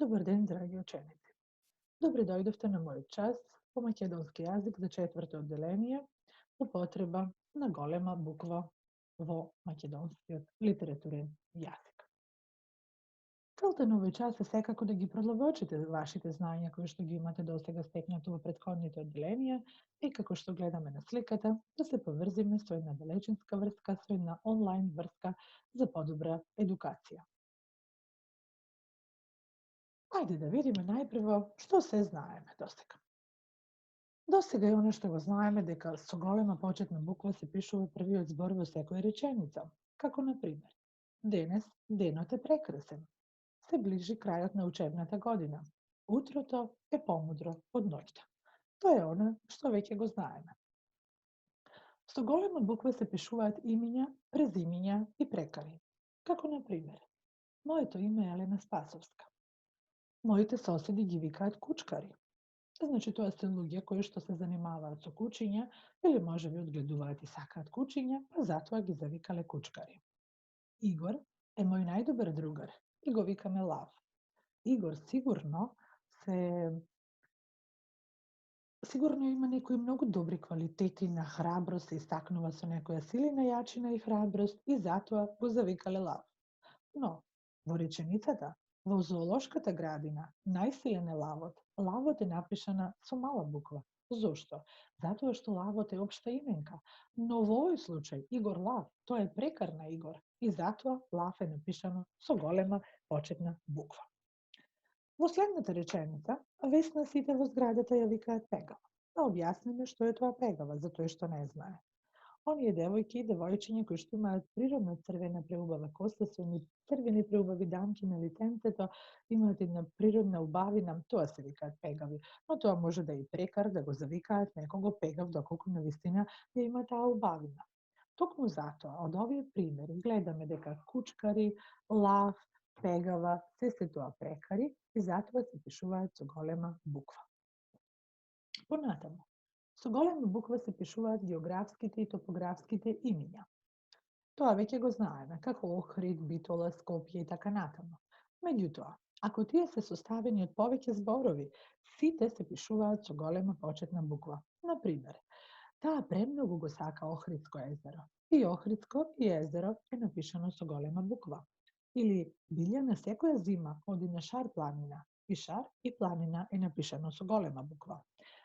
Добър ден, драги ученици! Добре дойдовте на мој час по македонски јазик за четврто одделение употреба на голема буква во македонскиот литературен јазик. Целта на овој час е секако да ги продолбочите вашите знања кои што ги имате досега стекнато во претходните одделенија и како што гледаме на сликата, да се поврзиме со една далечинска врска, со една онлайн врска за подобра едукација. Ајде да видиме најпрво што се знаеме досега. Досега е она што го знаеме дека со голема почетна буква се пишува првиот збор во секоја реченица, како на пример: денес денот е прекрасен. Се ближи крајот на учебната година. Утрото е помудро од ноќта. Тоа е она што веќе го знаеме. Со голема буква се пишуваат имиња, презимиња и прекари, како на пример: моето име е Елена Спасовска. Моите соседи ги викаат кучкари. Значи, тоа се луѓе кои што се занимаваат со кучиња или можеби одгледуваат и сакаат кучиња, па затоа ги завикале кучкари. Игор е мој најдобар другар и го викаме Лав. Игор сигурно има некои многу добри квалитети на храброст, се истакнува со некоја силна јачина и храброст и затоа го завикале Лав. Но, во реченицата, во зоолошката градина, најсилен е лавот. Лавот е напишана со мала буква. Зошто? Затоа што лавот е општа именка. Но во овој случај, Игор Лав, тоа е прекар на Игор. И затоа Лав е напишано со голема почетна буква. Во следната реченица, Весна сите во зградата ја викаат Пегава. Да објасниме што е тоа Пегава, за тој што не знае. Оние девојки и девојчиња кои што имаат природна црвена преубава коса, со едни црвени преубави дамки на лиценцето, имаат една природна убавина, тоа се викаат пегави, но тоа може да е и прекар да го завикаат некого пегав доколку навистина ја има таа убавина. Токму затоа, од овие примери гледаме дека кучкари, лав, пегава, се тоа прекари и затоа се пишуваат со голема буква. Понатаму, со голема буква се пишуваат географските и топографските имиња. Тоа веќе го знаеме, како Охрид, Битола, Скопје и така натаму. Меѓутоа, ако тие се составени од повеќе зборови, сите се пишуваат со голема почетна буква. Например, таа премногу го сака Охридско езеро. И Охридско и езеро е напишано со голема буква. Или Билјана секоја зима оди на Шар планина. И Шар и планина е напишано со голема буква.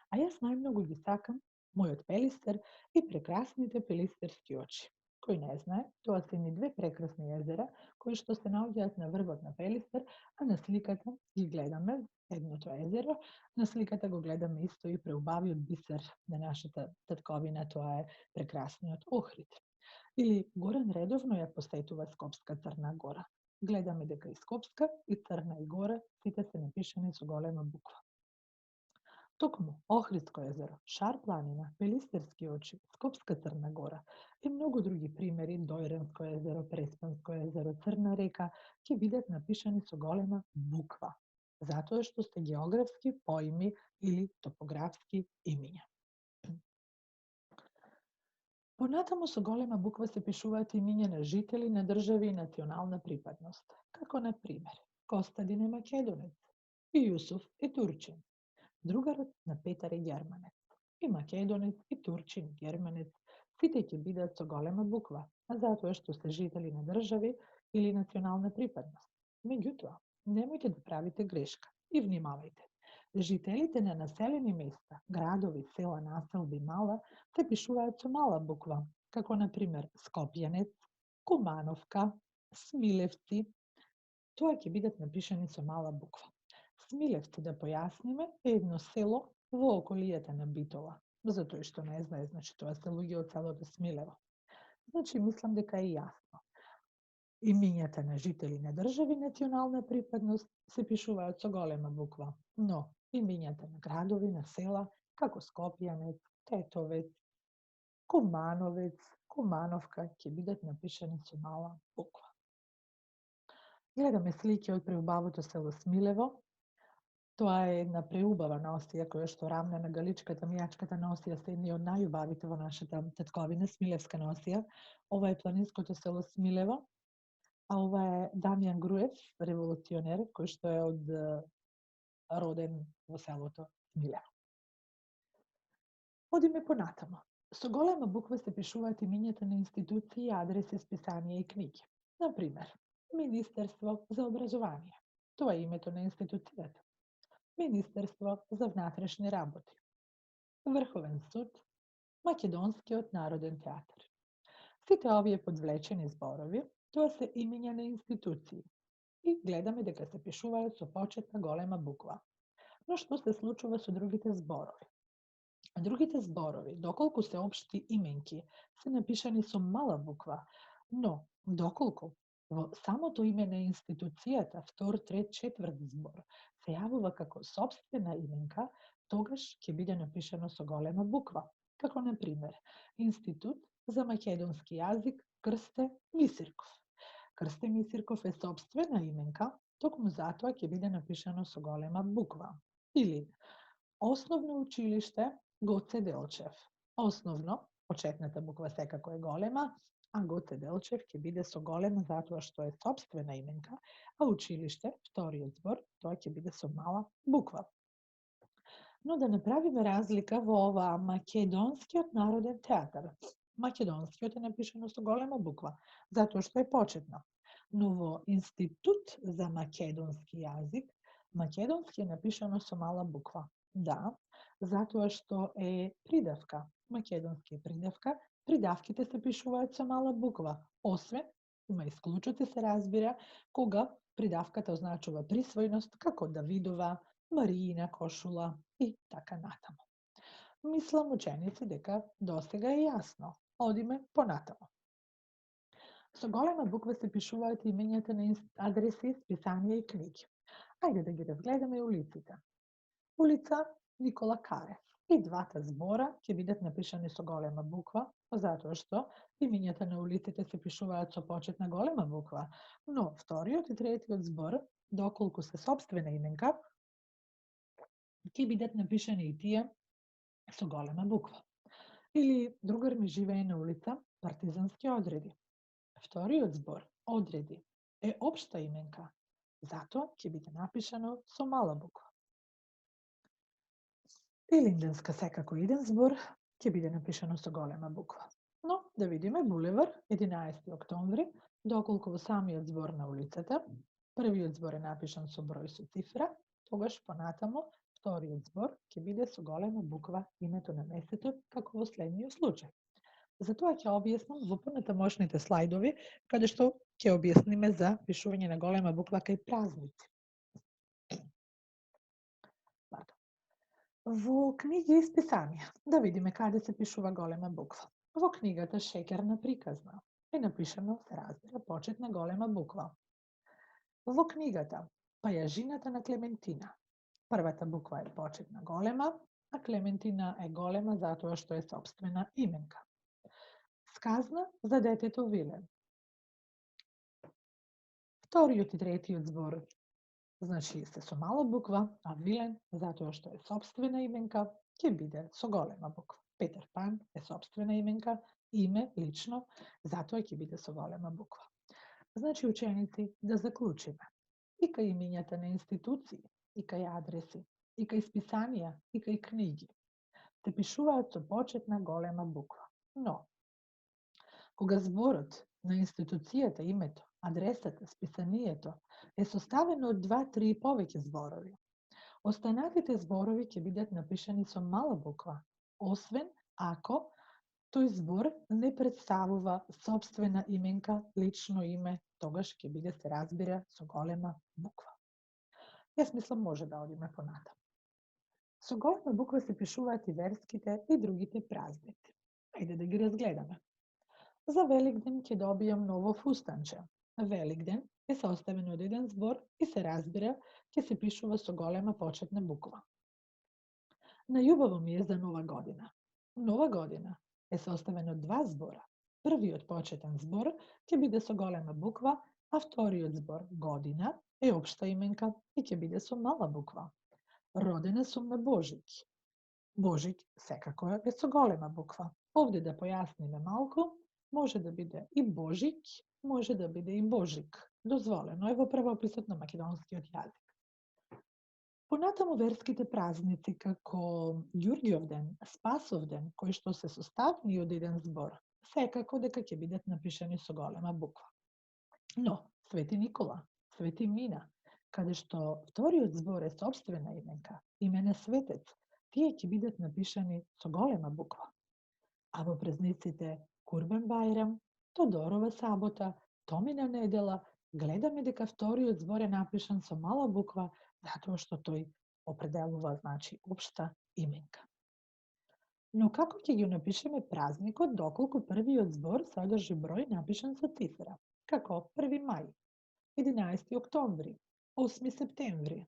А јас најмногу ги сакам мојот Пелистер и прекрасните пелистерски очи. Кој не знае, тоа се ни две прекрасни езера кои што се наоѓаат на врвот на Пелистер, а на сликата ги гледаме едното езеро, на сликата го гледаме исто и преубавиот бисер на нашата татковина, тоа е прекрасниот Охрид. Или Горан редовно ја посетува Скопска Црна Гора. Гледаме дека и Скопска, и Црна и Гора сите се напишани со голема буква. Токму Охридско езеро, Шар планина, Пелистерски очи, Скопска Црна Гора и многу други примери, Дојранско езеро, Преспанско езеро, Црна река, ќе бидат напишани со голема буква, затоа што сте географски поими или топографски имиња. Понатаму со голема буква се пишуваат имиња на жители на држави и национална припадност, како на пример Костадин е македонец и Јусуф е турчин. Другарот на Петар е германец. И македонец, и турчин, и германец, сите ќе бидат со голема буква, затоа што се жители на држави или национална припадност. Меѓутоа, немојте да правите грешка и внимавајте. Жителите на населени места, градови, села, населби, мала, се пишуваат со мала буква, како на пример Скопјанец, Кумановка, Смилевци. Тоа ќе бидат напишани со мала буква. Смилевци, да појасниме, е едно село во околијата на Битола. За тој што не знае, значи тоа се луѓе од селото Смилево. Значи, мислам дека е јасно. Имињата на жители на држави национална припадност се пишуваат со голема буква, но имињата на градови, на села, како Скопјанец, Тетовец, Кумановец, Кумановка, ќе бидат напишани со мала буква. Гледаме слики од преубавото село Смилево. Тоа е една преубава носија која што рамна на галичката, мијачката носија се едни од најубавите во нашата татковина, Смилевска носија. Ова е планинското село Смилево. a ova je Damjan Gruev, revolucioner, кој што е роден во селото Смилјано. Одиме понатамо. Со голема буква се пишуваат имињата на институции, адреси, списанија и книги. Например, Министерство за образование. Тоа е името на институцијата. Министерство за внатрешни работи. Врховен суд. Македонскиот народен театар. Сите овие подвлечени зборови, тоа се имиња на институции и гледаме дека се пишуваат со почетна голема буква. Но што се случува со другите зборови? Другите зборови, доколку се општи именки, се напишани со мала буква, но доколку во самото име на институцијата, втор, трет, четврт збор, се јавува како сопствена именка, тогаш ќе биде напишано со голема буква. Како, например, Институт за македонски јазик Крсте Мисирков. Крсте Мисирков е сопствена именка, токму затоа ќе биде напишано со голема буква. Или Основно училиште Гоце Делчев. Основно, почетната буква секако е голема, а Гоце Делчев ќе биде со голема затоа што е сопствена именка, а училиште, вториот збор, тоа ќе биде со мала буква. Но да направиме разлика во ова Македонскиот народен театар. Македонскиот е напишано со голема буква, затоа што е почетна. Но во Институт за македонски јазик, македонски е напишано со мала буква. Да, затоа што е придавка. Македонски е придавка, придавките се пишуваат со мала буква, освен, има исклучоци се разбира, кога придавката означува присвојност, како Давидова, Мариина кошула и така натаму. Мислам, ученици, дека досега е јасно. Одиме понатаму. Со голема буква се пишуваат имењата на адреси, списанија и книги. Ајде да ги разгледаме улиците. Улица Никола Карев. И двата збора ќе бидат напишани со голема буква, затоа што имињата на улиците се пишуваат со почетна голема буква, но вториот и третиот збор, доколку се сопствена именка, ќе бидат напишани и тие со голема буква. Или другар ми живее на улица Партизански одреди. Вториот збор, одреди, е општа именка, затоа ќе биде напишано со мала буква. Илинденска секако еден збор ќе биде напишано со голема буква. Но да видиме булевар 11 октомври, доколку во самиот збор на улицата, првиот збор е напишан со број со цифра, тогаш понатамо вториот збор ќе биде со голема буква името на месецот, како во следниот случај. Затоа ќе објаснам во понатамошните слајдови, каде што ќе објасниме за пишување на голема буква кај празници. Во книги и списанија, да видиме каде се пишува голема буква. Во книгата Шеќерна приказна е напишано, се разбира, почетна голема буква. Во книгата Пајажината на Клементина, првата буква е почетна голема, а Клементина е голема затоа што е сопствена именка. Сказна за детето Вилен. Вториот и третиот збор, значи се со мала буква, а Вилен, затоа што е сопствена именка, ќе биде со голема буква. Петер Пан е сопствена именка, име, лично, затоа ќе биде со голема буква. Значи, ученици, да заклучиме. И кај имињата на институции, и кај адреси, и кај списанија, и кај книги, се пишуваат со почетна голема буква. Но, кога зборот на институцијата, името, адресата, списанието е составено од 2, 3 и повеќе зборови, останатите зборови ќе бидат напишани со мала буква, освен ако тој збор не представува сопствена именка, лично име, тогаш ќе биде, се разбира, со голема буква. Јас мислам може да одиме понатаму. Со голема буква се пишуваат и верските и другите празници. Ајде да ги разгледаме. За Великден ќе добијам ново фустанче. Великден е составен од еден збор и се разбира, ќе се пишува со голема почетна буква. Најубаво ми е за Нова година. Нова година е составен од 2 збора. Првиот почетен збор ќе биде со голема буква, а вториот збор, година, е општа именка и ќе биде со мала буква. Родена сум на Божик. Божик секако е со голема буква. Овде да појасниме малку, може да биде и Божик може да биде и Божик. Дозволено е во правописот на македонскиот јазик. Понатаму верските празници како Ѓурѓовден, Спасовден, кои што се составни од еден збор, секако дека ќе бидат напишани со голема буква. Но, Свети Никола, Свети Мина, каде што вториот збор е собствена именка, име на светец, тие ќе бидат напишани со голема буква. А во празниците Курбан Бајрам, Тодорова сабота, Томина недела, гледаме дека вториот збор е напишан со мала буква, затоа што тој определува, значи, општа именка. Но како ќе ги напишеме празникот доколку првиот збор содржи број напишан со цифра, како 1 мај, 11 октомври, 8 септември.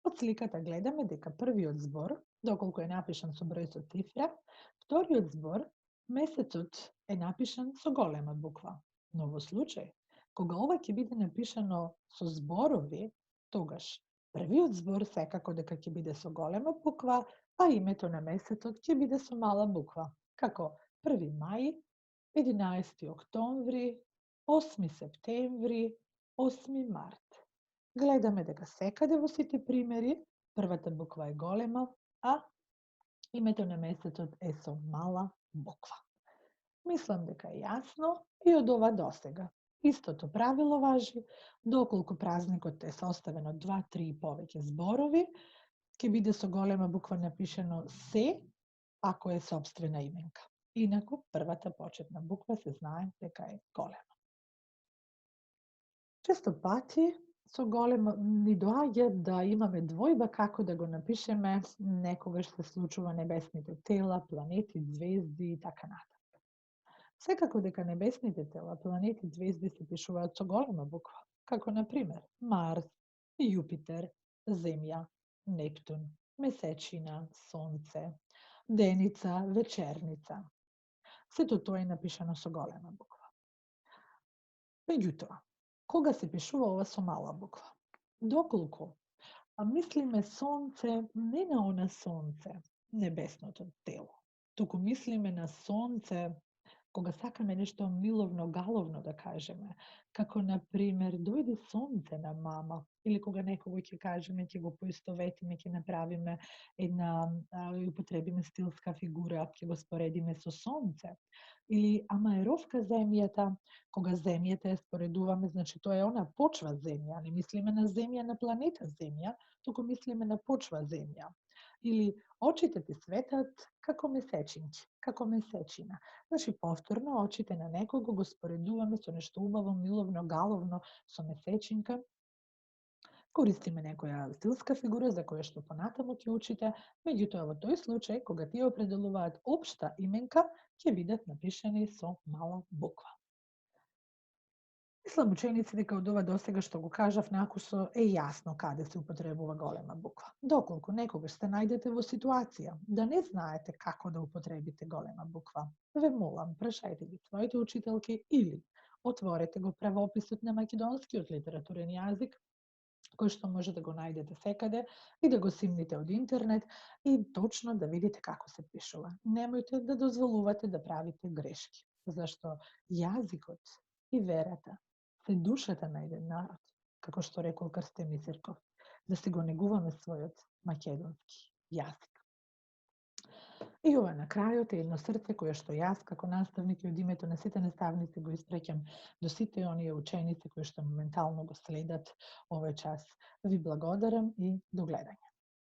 Од сликата гледаме дека првиот збор, доколку е напишан со број со цифра, вториот збор, месецот, е напишан со голема буква. Но во случај, кога ова ќе биде напишано со зборови, тогаш првиот збор секако дека ќе биде со голема буква, а името на месецот ќе биде со мала буква, како 1 мај, 11 октомври, 8 септември, 8 март. Гледаме дека секаде во сите примери првата буква е голема, а името на месецот е со мала буква. Мислам дека е јасно и од ова досега. Истото правило важи, доколку празникот е составен од 2, 3 и повеќе зборови, ќе биде со голема буква напишано се, ако е собствена именка. Инаку, првата почетна буква се знае дека е голема. Често пати со голема ни доаѓа да имаме двојба како да го напишеме, некогаш се случува небесните тела, планети, звезди и така натаму. Секако дека небесните тела, планети, звезди се пишуваат со голема буква, како на пример Марс, Јупитер, Земја, Нептун, Месечина, Сонце, Деница, Вечерница. Сето тоа е напишано со голема буква. Меѓутоа, кога се пишува ова со мала буква? Доколку мислиме Сонце не на она Сонце, небесното тело, туку мислиме на Сонце кога сакаме нешто миловно, галовно да кажеме, како на пример дојде сонце на мама, или кога некого ќе кажеме, ќе го поистоветиме, ќе направиме една, употребиме стилска фигура, ќе го споредиме со сонце. Или ама е ровка земјата, кога земјата ја споредуваме, значи тоа е она почва земја, не мислиме на земја на планета земја, туку мислиме на почва земја. Или очите ти светат како месечинки, како месечина. Значи, повторно, очите на некого го споредуваме со нешто убаво, миловно, галовно, со месечинка. Користиме некоја стилска фигура за која што понатаму ќе учите, меѓутоа во тој случај, кога тие определуваат општа именка, ќе бидат напишани со мала буква. Мислам, ученици, дека од ова досега што го кажав накусо е јасно каде се употребува голема буква. Доколку некогаш се најдете во ситуација да не знаете како да употребите голема буква, ве молам, прашајте ги своите учителки или отворете го правописот на македонскиот литературен јазик, кој што може да го најдете секаде и да го симните од интернет и точно да видите како се пишува. Немојте да дозволувате да правите грешки, зашто јазикот и верата се душата на еден народ, како што рекол Крстен Мисирков, да се го негуваме својот македонски јазик. И ова на крајот е едно срце кое што јас како наставник и од името на сите наставници го испреќам до сите оние ученици кои што моментално го следат овој час. Ви благодарам и до гледање.